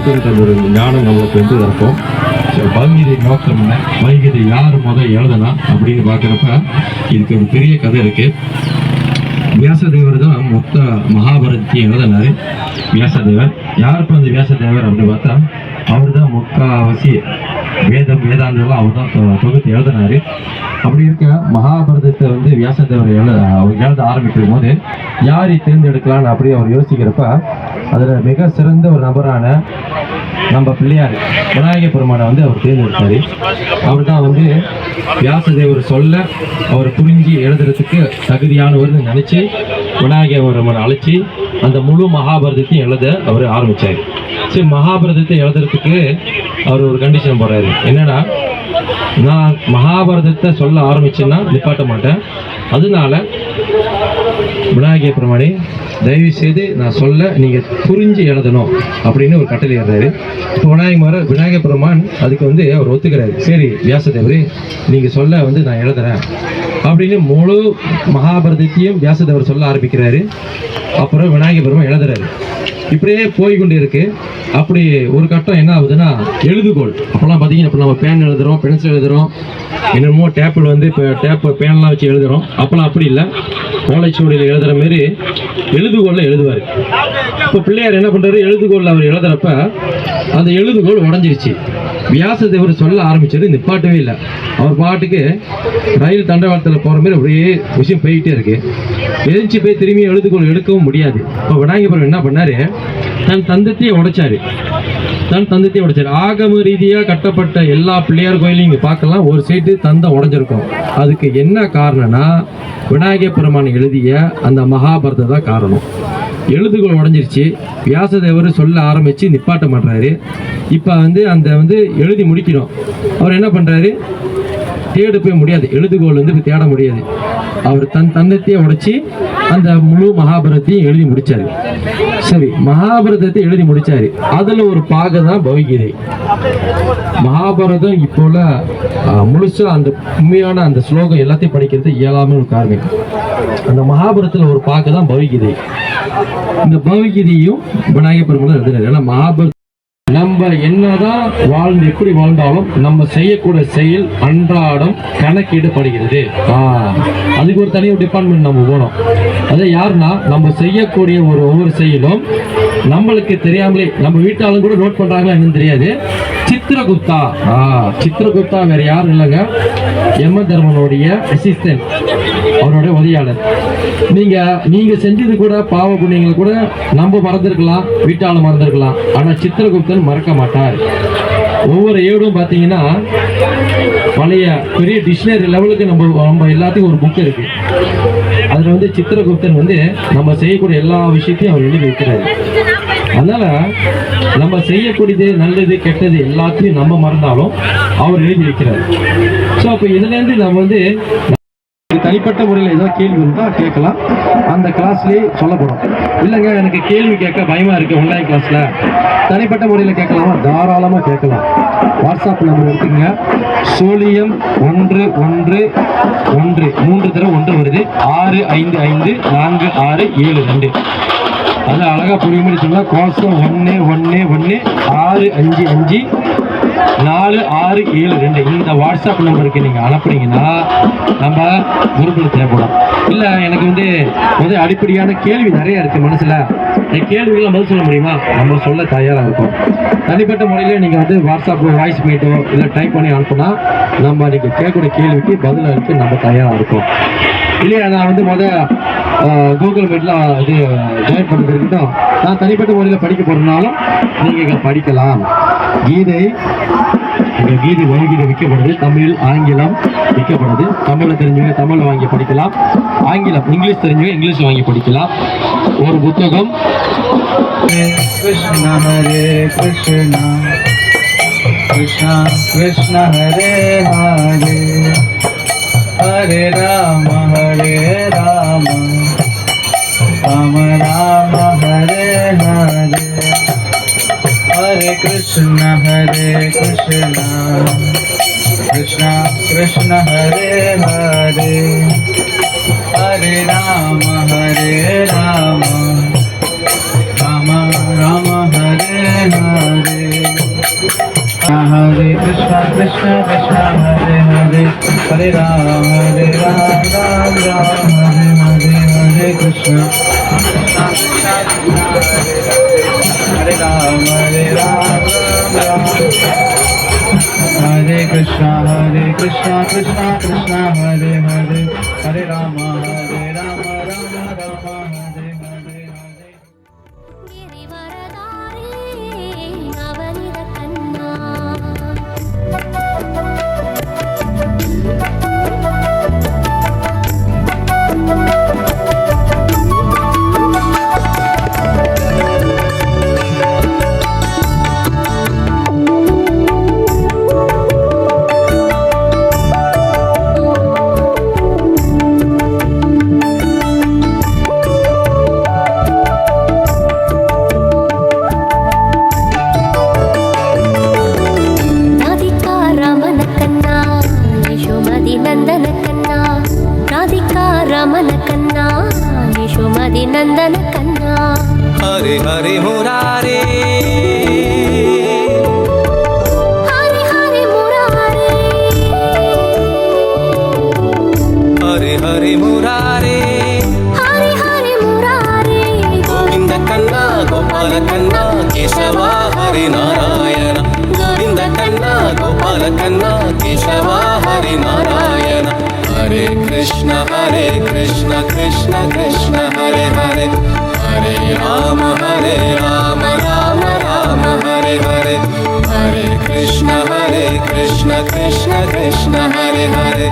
இருக்குன்ற ஒரு ஞானம் நம்மளுக்கு வந்து இருக்கும். பகவத்கீதை நோக்கம் என்ன, பகவத்கீதை யார் முதல் எழுதனா அப்படின்னு பார்க்குறப்ப இதுக்கு ஒரு பெரிய கதை இருக்கு. வியாசதேவர் தான் மொத்த மகாபாரதத்தையும் எழுதினாரு. வியாசதேவர் யாருப்ப அந்த வியாசதேவர் அப்படின்னு பார்த்தா அவர் தான் முக்காவாசி வேதாந்தெல்லாம் அவர் தான் தொகுத்து எழுதினாரு. அப்படி இருக்க மகாபாரதத்தை வந்து வியாசதேவர் அவர் எழுத ஆரம்பிக்கும் போது யாரை தேர்ந்தெடுக்கலான்னு அப்படி அவர் யோசிக்கிறப்ப அதில் மிக சிறந்த ஒரு நபரான நம்ம பிள்ளையார் விநாயக பெருமானை வந்து அவர் தேர்ந்தெடுத்தார். அவர் தான் வந்து வியாசதேவர் சொல்ல அவர் புரிஞ்சு எழுதுறதுக்கு தகுதியானவர்னு நினச்சி விநாயக பெருமானை அழைச்சி அந்த முழு மகாபாரதத்தையும் எழுத அவர் ஆரம்பித்தார். சரி, மகாபாரதத்தை எழுதுறதுக்கு அவர் ஒரு கண்டிஷன் போடுறாரு. என்னன்னா, நான் மகாபாரதத்தை சொல்ல ஆரம்பிச்சேன்னா நிப்பாட்ட மாட்டேன், அதனால விநாயக பெருமானே தயவு செய்து நான் சொல்ல நீங்கள் புரிஞ்சு எழுதணும் அப்படின்னு ஒரு கட்டளை எழுறாரு. இப்போ விநாயக பெருமான் அதுக்கு வந்து அவர் ஒத்துக்கிறாரு. சரி வியாசதேவரே, நீங்கள் சொல்ல வந்து நான் எழுதுறேன் அப்படின்னு முழு மகாபாரதத்தையும் வியாசதேவர் சொல்ல ஆரம்பிக்கிறாரு. அப்புறம் விநாயக பெருமான் எழுதுறாரு. இப்படியே போய்கொண்டு இருக்கு. அப்படி ஒரு கட்டம் என்ன ஆகுதுன்னா, எழுதுகோள் அப்போல்லாம் பார்த்தீங்கன்னா இப்போ நம்ம பேன் எழுதுகிறோம், பென்சில் எழுதுகிறோம், என்னென்னமோ டேப்பில் வந்து இப்போ டேப்பு பேன்லாம் வச்சு எழுதுகிறோம். அப்போல்லாம் அப்படி இல்லை, ஓலைச்சுவடியில் எழுதுகிற மாரி எழுதுகோளில் எழுதுவார். இப்போ பிள்ளையார் என்ன பண்ணுறாரு, எழுதுகோளில் அவர் எழுதுறப்ப அந்த எழுதுகோள் உடஞ்சிருச்சு. வியாசதேவர் சொல்ல ஆரம்பிச்சது நிப்பாட்டவே இல்லை. அவர் பாட்டுக்கு ரயில் தண்டவாளத்தில் போகிற மாதிரி அப்படியே விஷயம் போய்கிட்டே இருக்கு. எரிஞ்சு போய் திரும்பி எழுதுகோள் எடுக்கவும் முடியாது. இப்போ விநாயகபுரம் என்ன பண்ணாரு, தன் தந்தத்தையே உடைச்சாரு. ஆகம ரீதியாக கட்டப்பட்ட எல்லா பிள்ளையார் கோயிலையும் இங்கே பார்க்கலாம், ஒரு சைடு தந்தம் உடைஞ்சிருக்கும். அதுக்கு என்ன காரணம்னா, விநாயக பெருமான் எழுதிய அந்த மகாபாரதம் தான் காரணம். எழுதுகோள் உடஞ்சிருச்சு. வியாசதேவர் சொல்ல ஆரம்பித்து நிப்பாட்ட மாட்டாரு. இப்போ வந்து எழுதி முடிக்கணும். அவர் என்ன பண்ணுறாரு, தேட போய் முடியாது, எழுதுகோள் வந்து தேட முடியாது. அவர் தன் தந்தத்தையே உடைச்சி அந்த முழு மகாபாரதத்தையும் எழுதி முடிச்சாரு. சரி, மகாபாரதத்தை எழுதி முடிச்சாரு. அதுல ஒரு பாக தான் பகவத்கீதை. மகாபாரதம் இப்போல முழுசா அந்த உண்மையான அந்த ஸ்லோகம் எல்லாத்தையும் படிக்கிறது இயலாமல் ஒரு காரணம். அந்த மகாபாரதத்துல ஒரு பாக தான் பகவத்கீதை. இந்த பகவத்கீதையும் விநாயக பெருமாள் எழுதுறாரு. ஏன்னா மகாபாரத நம்ம என்னதான் எப்படி வாழ்ந்தாலும் நம்ம செய்யக்கூடிய செயல் அன்றாடம் கணக்கிடப்படுகிறது. அதுக்கு ஒரு தனி டிபார்ட்மெண்ட் நம்ம போனோம். அதை யாருன்னா, நம்ம செய்யக்கூடிய ஒவ்வொரு செயலும் நம்மளுக்கு தெரியாமலே நம்ம வீட்டாலும் கூட நோட் பண்றாங்களா என்னன்னு தெரியாது. சித்திரகுப்தா வேற யாரும் இல்லைங்க, யம தர்மனுடைய அசிஸ்டன்ட், அவருடைய உதவியாளர். நீங்க செஞ்சது கூட பாவ புண்ணியங்கள் கூட நம்ம மறந்துருக்கலாம், வீட்டாலும் மறந்துருக்கலாம். ஆனா சித்திரகுப்தன் மறக்க மாட்டார். ஒவ்வொரு ஏடும் பார்த்தீங்கன்னா பழைய பெரிய டிக்ஷனரி லெவலுக்கு நம்ம எல்லாத்துக்கும் ஒரு புக் இருக்கு. அதுல வந்து சித்திரகுப்தன் வந்து நம்ம செய்யக்கூடிய எல்லா விஷயத்தையும் அவர் எழுதி வைக்கிறாரு. அதனால நம்ம செய்யக்கூடியது நல்லது கெட்டது எல்லாத்தையும் நம்ம மறந்தாலும் அவர் எழுதி வைக்கிறார். ஸோ அப்போ இதுலேருந்து நம்ம வந்து தனிப்பட்ட முறையில் ஏதோ கேள்வி இருந்தால் கேட்கலாம், அந்த கிளாஸ்லேயே சொல்லப்படும். இல்லைங்க எனக்கு கேள்வி கேட்க பயமாக இருக்குது ஆன்லைன் கிளாஸில், தனிப்பட்ட முறையில் கேட்கலாமா, தாராளமாக கேட்கலாம். வாட்ஸ்அப் நம்பர் எடுத்துக்கங்க, 0111 3 தடவை 1 வருது, 6554672. அது அழகாக புரிய மாதிரி சொன்னால், கோசம் 111654672 இந்த வாட்ஸ்அப் நம்பருக்கு நீங்கள் அனுப்புனீங்கன்னா நம்ம குரூப்பில் தேவைப்படும். இல்லை எனக்கு முதல் அடிப்படையான கேள்வி நிறைய இருக்குது மனசில், என் கேள்விகளை பதில் சொல்ல முடியுமா, நம்ம சொல்ல தயாராக இருக்கும். தனிப்பட்ட முறையில் நீங்கள் வாட்ஸ்அப் வாய்ஸ் மீட்டோ இல்லை டைப் பண்ணி அனுப்புனா நம்ம நீங்கள் கேட்கக்கூடிய கேள்விக்கு பதில் அளிக்க நம்ம தயாராக இருக்கும். இல்லையா, நான் கூகுள் மீட்ல ஜாயின் பண்ணுறது இருக்கட்டும், நான் தனிப்பட்ட முறையில் படிக்க போகிறதுனாலும் நீங்கள் படிக்கலாம். கீதை பகவத்கீதை விற்கப்படுது, தமிழ் ஆங்கிலம் விற்கப்படுது. தமிழில் தெரிஞ்சவங்க தமிழில் வாங்கி படிக்கலாம், இங்கிலீஷ் தெரிஞ்சவங்க இங்கிலீஷ் வாங்கி படிக்கலாம். ஒரு புத்தகம் Krishna Hare Krishna Krishna Krishna Hare Hare Hare Rama Rama Rama Hare Hare Hare Krishna Krishna Krishna Hare Hare Hare Rama Rama Rama Hare Hare Krishna Krishna Krishna Hare Hare Hare Rama Ram Ram Hare Hare Hare Krishna Hare Rama Ram Hare Krishna Krishna Krishna Hare Hare Hare Rama Rama Rama Hare Hare गिरिवरदारी Navneet कन्ना रमन कन्ना यशोमति नंदन कन्ना हरे हरे मुरारे हरे हरे मुरारे हरे हरे मुरारे हरे हरे मुरारे गोविंद कन्ना गोपाल कन्ना केशव हरि नारायण गोविंद कन्ना गोपाल कन्ना केशव हरि नारायण हरे कृष्ण कृष्ण कृष्ण हरे हरे हरे राम राम राम हरे हरे हरे कृष्ण कृष्ण कृष्ण हरे हरे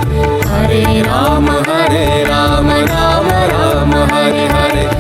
हरे राम राम राम हरे हरे